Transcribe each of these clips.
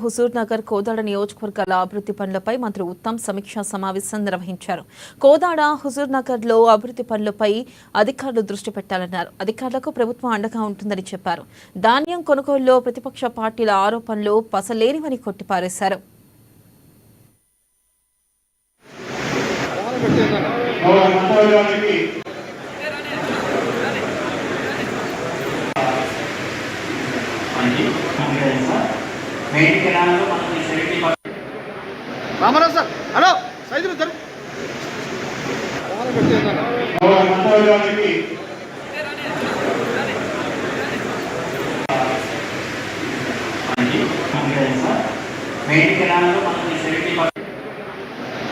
హుజూర్ నగర్ కోదాడ నియోజకవర్గాల అభివృద్ధి పనులపై మంత్రి ఉత్తమ్ సమీక్షా సమావేశం నిర్వహించారు. కోదాడ హుజూర్ నగర్ లో అభివృద్ధి పనులపై అధికారులు దృష్టి పెట్టాలన్నారు. అధికారులకు ప్రభుత్వం అండగా ఉంటుందని చెప్పారు. ధాన్యం కొనుగోలులో ప్రతిపక్ష పార్టీల ఆరోపణలు పసలేనివని కొట్టిపారేశారు. రామారావు సార్ హలో సైజులు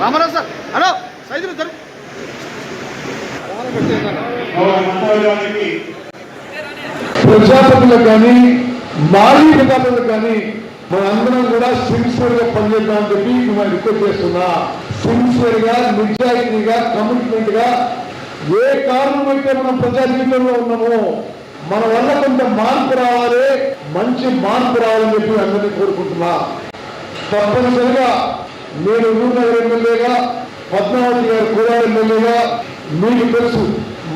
రామారావు సార్ హలో సైజులు ప్రజాపతులకు కానీ మాజీ ప్రజాపతులకు కానీ మనందరం కూడా సిన్సియర్ గా పనిచేద్దామని చెప్పి మిమ్మల్ని రిక్వెస్ట్ చేస్తున్నా. సిన్సియర్ గా, నిజాయితీగా, కమిట్మెంట్ గా ఏ కారణం అయితే మనం ప్రజా జీవితంలో ఉన్నామో మన వల్ల కొంత మార్పు రావాలి, మంచి మార్పు రావాలని చెప్పి అందరినీ కోరుకుంటున్నా. తప్పనిసరిగా నేను హుజూర్ నగర్ ఎమ్మెల్యేగా, పద్మావతి గారు కోదాడ ఎమ్మెల్యేగా మీకు తెలుసు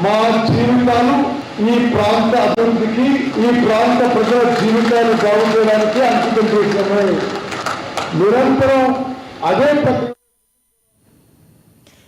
మా జీవితాలు ఈ ప్రాంత అభివృద్ధికి, ఈ ప్రాంత ప్రజల జీవితాలు బాగుండడానికి అంకితం చేశాము. నిరంతరం అదే